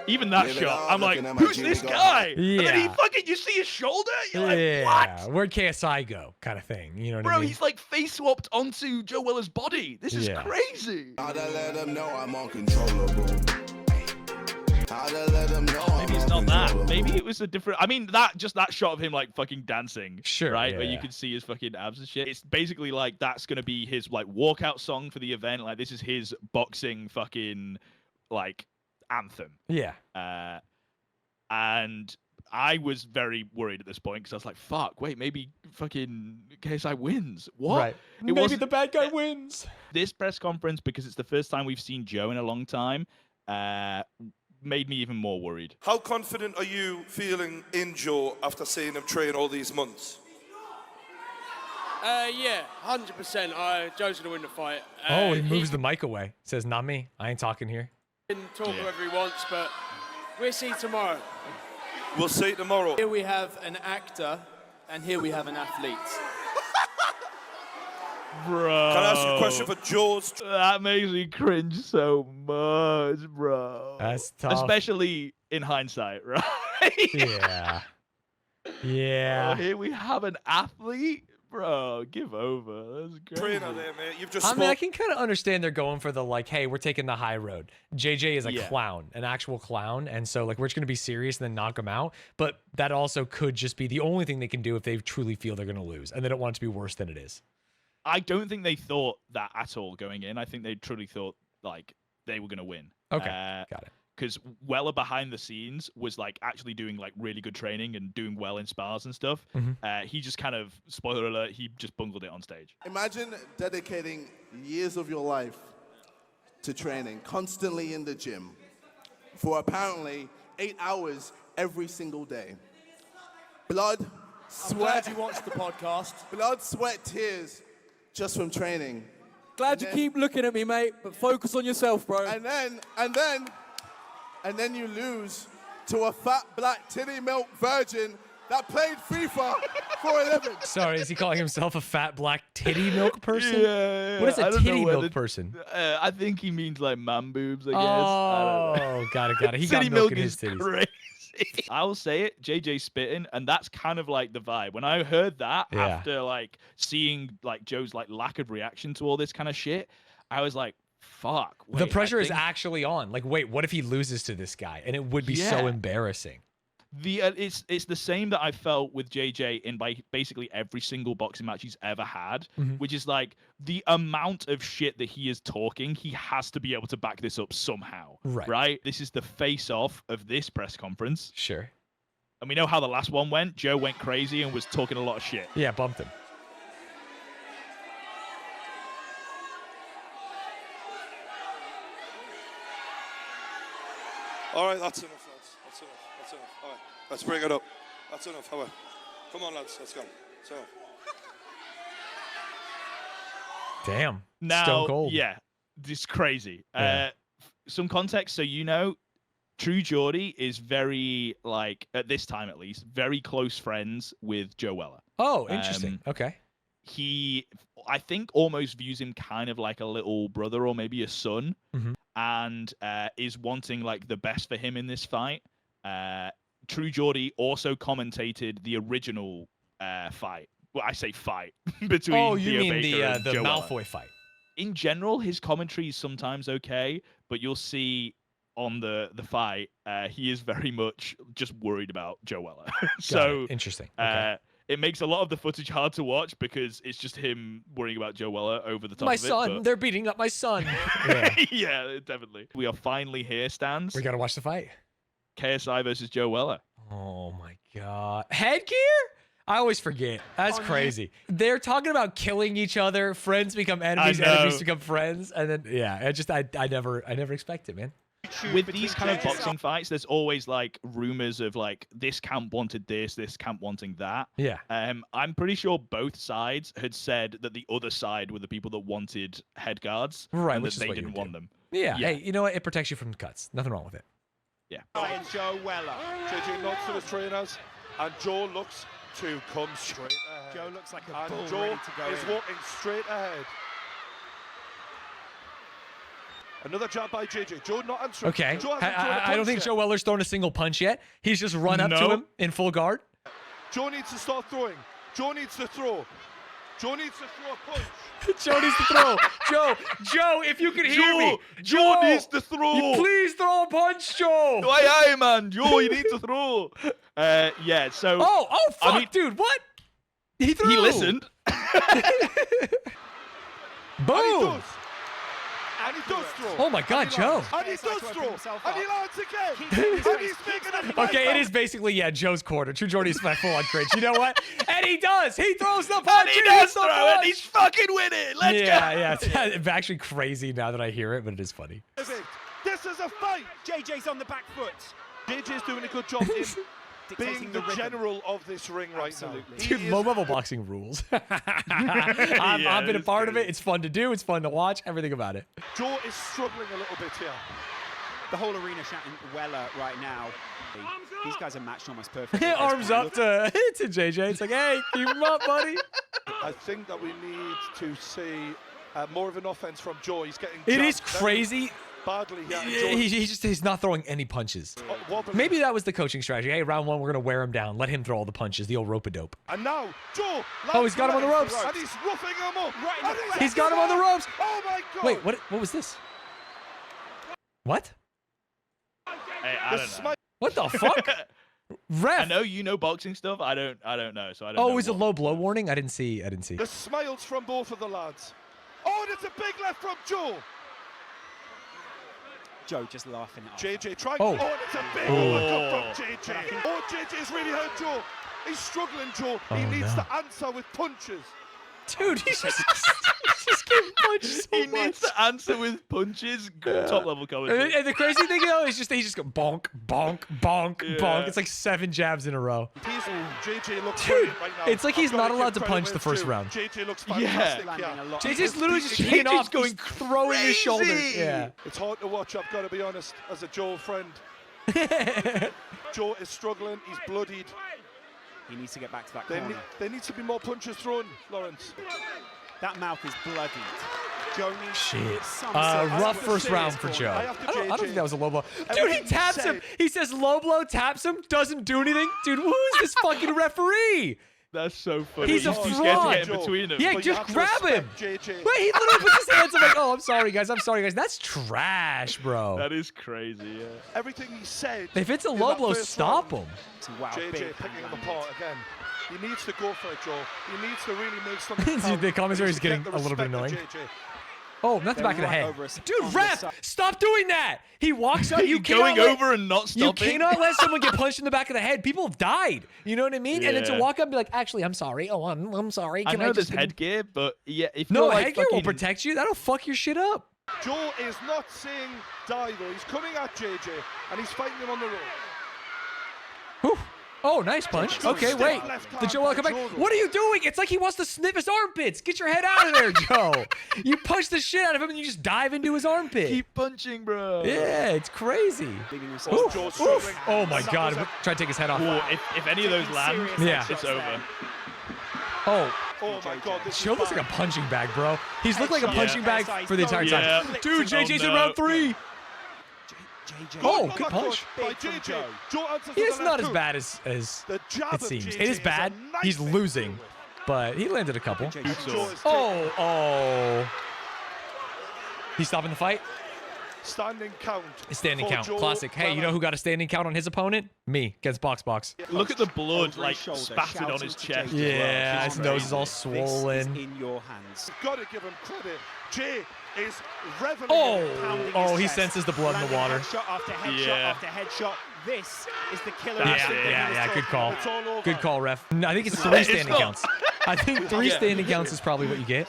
Even that Live it shot, up, I'm like, looking at my who's G, this we go guy? hard. And then he Yeah. fucking, you see his shoulder? You're like, Yeah. what? Where'd KSI go? Kind of thing. You know what I Bro, mean? he's like face swapped onto Joe Weller's body. This is Yeah. crazy. Gotta let them know I'm uncontrollable. Gotta let them know Maybe it's not that. Maybe it was a different. I mean, that shot of him like fucking dancing, Sure, right, yeah, where you yeah. can see his fucking abs and shit. It's basically like that's gonna be his like walkout song for the event. Like this is his boxing fucking like anthem. Yeah. And I was very worried at this point because I was like, "Fuck, wait, maybe fucking KSI wins." What? Right. It Maybe wasn't- the bad guy wins. This press conference, because it's the first time we've seen Joe in a long time, made me even more worried. How confident are you feeling in Joe after seeing him train all these months? Yeah, 100%. Joe's gonna win the fight. Oh, he moves the mic away. Says, not me. I ain't talking here. He can talk whatever he wants, but we'll see tomorrow. We'll see tomorrow. Here we have an actor, and here we have an athlete. Bro. Can I ask you a question for Joe's? That makes me cringe so much, bro. That's tough. Especially in hindsight, right? Yeah. Yeah. Oh, here we have an athlete. Bro, give over. That's crazy. Trainer there, mate. You've just I mean, I spoke. can kind of understand they're going for the like, hey, we're taking the high road. JJ is a Yeah. clown, an actual clown, and so like we're just gonna be serious and then knock him out. But that also could just be the only thing they can do if they truly feel they're gonna lose, and they don't want it to be worse than it is. I don't think they thought that at all going in. I think they truly thought like they were gonna win. Okay, got it. Because Weller behind the scenes was like actually doing like really good training and doing well in spars and stuff. He just kind of, spoiler alert, he just bungled it on stage. Imagine dedicating years of your life to training, constantly in the gym, for apparently 8 hours every single day. Blood, I'm glad sweat, you watched the podcast. blood, sweat, tears, just from training. Glad you then- keep looking at me, mate, but focus on yourself, bro. And then you lose to a fat black titty milk virgin that played FIFA for 11. Sorry, is he calling himself a fat black titty milk person? Yeah. What is I a don't know titty whether- milk person? I think he means like man boobs, I guess. I don't know. Oh, got it. He got City milk milk in his is titties. crazy. I will say it, JJ spitting, and that's kind of like the vibe. When I heard that Yeah. after like seeing like Joe's like lack of reaction to all this kind of shit, I was like, fuck. The wait, pressure I is think actually on. Like, wait, what if he loses to this guy? And it would be so Yeah. embarrassing. It's the same that I felt with JJ in basically every single boxing match he's ever had, which is like the amount of shit that he is talking, he has to be able to back this up somehow. Right. This is the face-off of this press conference. Sure. And we know how the last one went. Joe went crazy and was talking a lot of shit. Yeah, bumped him. All right, that's enough, lads. That's enough. That's enough. All right. Let's bring it up. That's enough. All right. Come on, lads. Let's go. So. Damn. Now, Stone Cold. yeah, this is crazy. Yeah. Some context, so you know, True Geordie is very, like, at this time at least, very close friends with Joe Weller. Oh, interesting. Okay. He, I think, almost views him kind of like a little brother or maybe a son, and is wanting like the best for him in this fight. True Geordie also commentated the original fight. Well, I say fight between. Oh, you Theo mean Baker the and Joe Malfoy Weller. fight? In general, his commentary is sometimes okay, but you'll see on the fight, he is very much just worried about Joe Weller. So interesting. Okay. It makes a lot of the footage hard to watch because it's just him worrying about Joe Weller over the top My of it. son, but- they're beating up my son. Yeah. yeah, definitely. We are finally here, Stanz. We gotta watch the fight. KSI versus Joe Weller. Oh my god. Headgear? I always forget. That's crazy. They're talking about killing each other. Friends become enemies. I know. Enemies become friends. And then I never expect it, man. With these kind of boxing fights, there's always like rumors of like this camp wanted this camp wanting that. Yeah. I'm pretty sure both sides had said that the other side were the people that wanted head guards, Right, and which that is they what you didn't would want do. them. Yeah. Hey, you know what? It protects you from cuts. Nothing wrong with it. Yeah. And Joe Weller. JJ nods to the trainers, and Joe looks to come straight ahead. Joe looks like a And bull Joe ready to go is in. walking straight ahead. Another jab by JJ. Joe not answering. Okay. Joe hasn't thrown a I don't punch think yet. Joe Weller's thrown a single punch yet. He's just run up to No. him in full guard. Joe needs to start throwing. Joe needs to throw. Joe needs to throw a punch. Joe needs to throw. Joe, if you can hear me. Joe needs to throw. You please throw a punch, Joe. Aye, man. Joe, you need to throw. Yeah, so... Oh, fuck, I mean- dude, what? He threw. He listened. Boom. And he does throw. Oh my God, Joe. And he does throw. And he lands again. And he's making a Okay, it is basically, Joe's quarter. True Geordie's full on cringe. You know what? And he does. He throws the punch. And he does hits the throw, punch. and he's fucking winning. Let's go. Yeah. It's actually crazy now that I hear it, but it is funny. This is a fight. JJ's on the back foot. JJ's doing a good job in Dictating being the rhythm. general of this ring right Absolutely. now. He Dude, is- low-level boxing rules. I've been a it's part of it. crazy. It's fun to do. It's fun to watch. Everything about it. Joe is struggling a little bit here. The whole arena shouting Weller right now. These guys are matched almost perfectly. Arms up to JJ. It's like, hey, keep him up, buddy. I think that we need to see more of an offense from Joe. He's getting It jabbed is very crazy. badly here. and He's not throwing any punches. Joe wobbling. Maybe that was the coaching strategy. Hey, round one, we're going to wear him down. Let him throw all the punches, the old rope-a-dope. And now Joe. Oh, he's got him on the ropes. And he's roughing him up. Right in the And He's got him on the ropes. Oh my God. Wait, what was this? What? Hey, I The don't know. smite. What the fuck? Ref. I know you know boxing stuff. I don't know. So I don't know. Oh, is it what- low blow warning? I didn't see. The smiles from both of the lads. Oh, and it's a big left from Joe. Joe just laughing it off. JJ trying. Oh. Oh, and it's a big uppercut from JJ. Oh, JJ's really hurt Joe. He's struggling, Joe. He Oh, needs no. to answer with punches. Dude, he's just getting punched so He much. needs to answer with punches. Top level And, commentary. and the crazy thing though is just he just go bonk, bonk, bonk, Yeah. bonk. It's like 7 jabs in a row. JJ looks Dude, brilliant right now. it's like he's I've gotta not allowed give to credit punch where the it's first due. round. JJ looks Yeah. fantastic Landing here. a lot. JJ's literally just JJ's taking off, going going throwing his shoulder. crazy. Yeah. It's hard to watch, I've got to be honest, as a Joe friend. Joe is struggling, he's bloodied. He needs to get back to that There, corner. there needs to be more punches thrown, Lawrence. That mouth is bloodied. Joe needs Shit. some Rough serious first round for corner. Joe. I have to I don't JJ. think that was a low blow. Dude, he Everything taps he him. said. He says low blow, taps him, doesn't do anything. Dude, who is this fucking referee? That's so funny. He's a too scared to fraud. get in between them. Yeah, But you just have to grab him. respect JJ. Wait, he literally puts his hands up like, oh, I'm sorry, guys. That's trash, bro. That is crazy. Yeah. Everything he said. If it's a in low that blow, first stop round, him. Wow, JJ big picking him hand apart again. He needs to go for it, Joe. He needs to really make something count. The commentary He is needs to getting get a little bit the annoying. respect of JJ. Oh, not the They're back of the right head. over us Dude, on the ref, side. stop doing that. He walks up. You You're going cannot let- over and not You stopping. cannot let someone get punched in the back of the head. People have died. You know what I mean? And then to Yeah. walk up and be like, actually, I'm sorry. Oh, I'm sorry. I Can know just there's headgear, but yeah, if No, you're like headgear will fucking- protect you. That'll fuck your shit up. Joe is not saying die though. He's coming at JJ and he's fighting him on the road. Oh, nice punch. Okay, wait. The Joe come back. What are you doing? It's like he wants to sniff his armpits. Get your head out of there, Joe. You punch the shit out of him and you just dive into his armpit. Keep punching, bro. Yeah, it's crazy. Oof, oof. Oh my God. Try to take his head off. Ooh, if any of those land, yeah, it's over. Oh. Oh my God, this Joe looks like a punching bag, bro. He's looked like a punching bag for the entire time. Dude, JJ's in round 3. Oh, good punch. It's not as bad as it seems. It is bad. He's losing, but he landed a couple. Oh. He's stopping the fight? Standing count. Standing count. Classic. Hey, you know who got a standing count on his opponent? Me, against Box. Look at the blood, like, spattered on his chest. Yeah, his nose is all swollen. This is in your hands. Got to give him credit. Jay is reveling. Oh, he senses the blood in the water. Headshot after headshot after headshot. This is the killer. Yeah, good call. Good call, ref. I think it's 3 standing counts. I think 3 standing counts is probably what you get.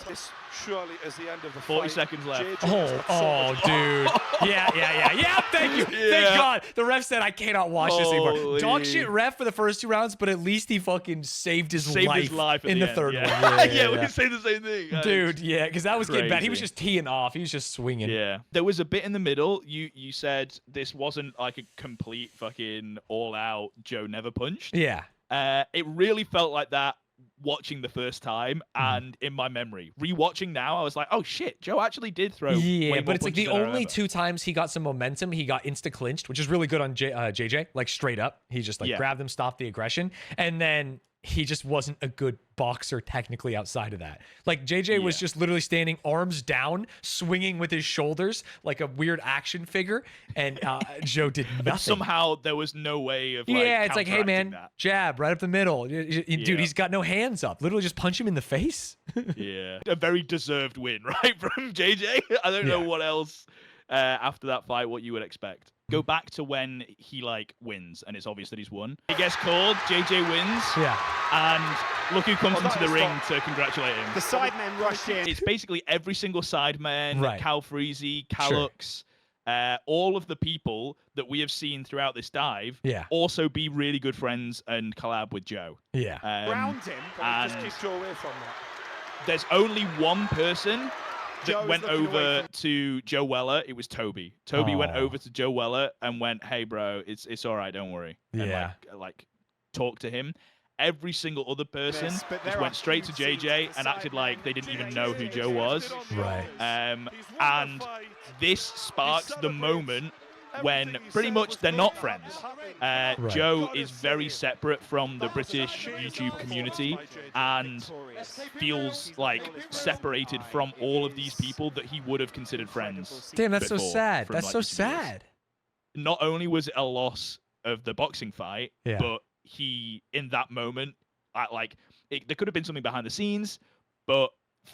Surely as the end of the 40 seconds left. Oh, dude. Yeah, thank you. Thank God. The ref said I cannot watch this anymore. Dog shit ref for the first 2 rounds, but at least he fucking saved his life in the third one. Yeah, we can say the same thing. Dude, yeah, because that was getting bad. He was just teeing off. He was just swinging. Yeah. There was a bit in the middle. You said this wasn't like a complete fucking all-out Joe never punched. Yeah. It really felt like that watching the first time, and in my memory rewatching now, I was like, oh shit, Joe actually did throw way but it's like the punches than I only remember. 2 times he got some momentum, he got insta clinched, which is really good on JJ, like straight up. He just like grabbed him, stopped the aggression, and then he just wasn't a good boxer technically outside of that. Like JJ was just literally standing arms down, swinging with his shoulders like a weird action figure, and Joe did nothing. But somehow there was no way of like, it's like, hey man, that. jab right up the middle. Dude, he's got no hands up. Literally just punch him in the face. Yeah, a very deserved win, right, from JJ. I don't know what else after that fight, what you would expect. Go back to when he like wins, and it's obvious that he's won. He gets called, JJ wins. Yeah. And look who comes into the ring to congratulate him. The sidemen rushed in. It's basically every single sideman, Cal Freezy, Calux, all of the people that we have seen throughout this dive also be really good friends and collab with Joe. Yeah. Round him, and just keep Joe away from that. There's only one person that went over to Joe Weller. It was Toby. Toby went over to Joe Weller and went, hey bro, it's all right, don't worry. And like talk to him. Every single other person just went straight to JJ and acted like they didn't even know who Joe was. Right. And this sparked the moment when pretty much they're not friends. Joe is very separate from the British YouTube community and feels like separated from all of these people that he would have considered friends. Damn, that's so sad. That's so sad. Not only was it a loss of the boxing fight, but he, in that moment, there could have been something behind the scenes, but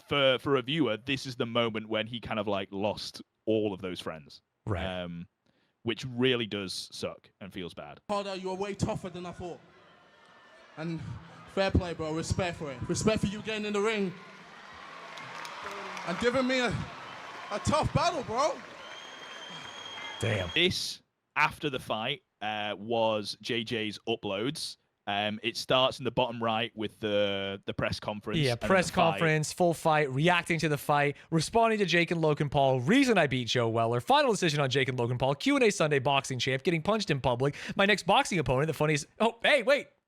for a viewer, this is the moment when he kind of like lost all of those friends. Right. Which really does suck and feels bad. Harder, you were way tougher than I thought. And fair play, bro. Respect for it. Respect for you getting in the ring and giving me a tough battle, bro. Damn. This, after the fight, was JJ's uploads. It starts in the bottom right with the press conference. Yeah, press conference, full fight, reacting to the fight, responding to Jake and Logan Paul, reason I beat Joe Weller, final decision on Jake and Logan Paul, Q&A Sunday boxing champ, getting punched in public, my next boxing opponent, the funniest,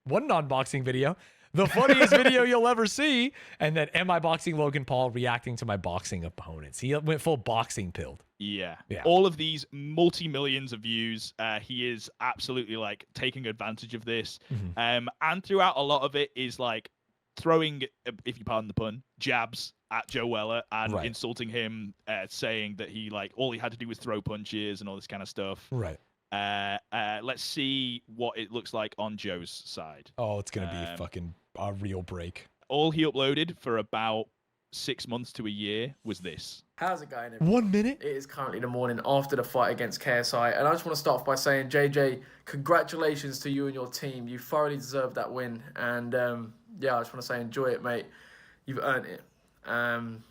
one non-boxing video, the funniest video you'll ever see, and then am I boxing Logan Paul, reacting to my boxing opponents. He went full boxing pilled. Yeah. All of these multi-millions of views. He is absolutely like taking advantage of this. And throughout a lot of it is like throwing, if you pardon the pun, jabs at Joe Weller and insulting him, saying that he like all he had to do was throw punches and all this kind of stuff. Right. Let's see what it looks like on Joe's side. Oh, it's gonna be fucking a real break. All he uploaded for about 6 months to a year was this. How's it going, everyone? 1 minute? It is currently the morning after the fight against KSI, and I just want to start off by saying, JJ, congratulations to you and your team. You thoroughly deserved that win, and I just want to say enjoy it, mate. You've earned it.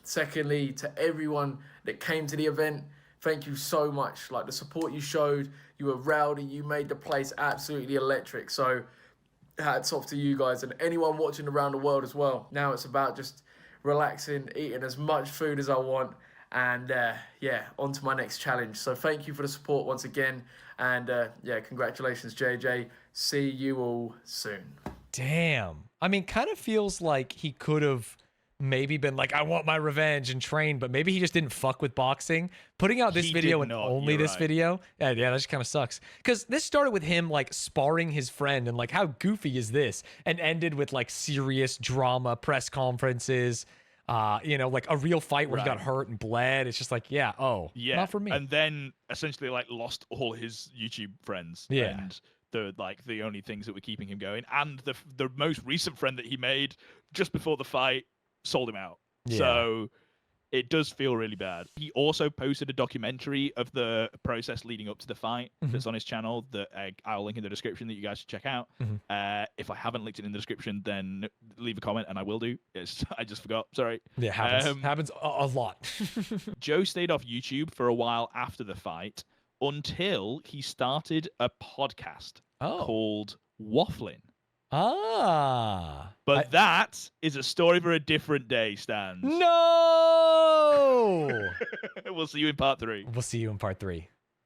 Secondly, to everyone that came to the event, thank you so much. Like, the support you showed, you were rowdy, you made the place absolutely electric. So hats off to you guys and anyone watching around the world as well. Now it's about just relaxing, eating as much food as I want, and yeah, on to my next challenge. So thank you for the support once again, and yeah, congratulations, JJ. See you all soon. Damn. I mean, kind of feels like he could have maybe been like, I want my revenge and train, but maybe he just didn't fuck with boxing. Putting out this video and only this video, yeah, that just kind of sucks. Because this started with him like sparring his friend and like, how goofy is this? And ended with like serious drama, press conferences, you know, like a real fight where he got hurt and bled. It's just like, yeah, not for me. And then essentially like lost all his YouTube friends. Yeah. And the only things that were keeping him going. And the most recent friend that he made just before the fight sold him out. Yeah. So it does feel really bad. He also posted a documentary of the process leading up to the fight that's on his channel that I'll link in the description that you guys should check out. If I haven't linked it in the description, then leave a comment and I will do. I just forgot. Sorry. Yeah, happens a lot. Joe stayed off YouTube for a while after the fight until he started a podcast called Waffling. But that is a story for a different day, Stanz. No! We'll see you in part 3. We'll see you in part 3.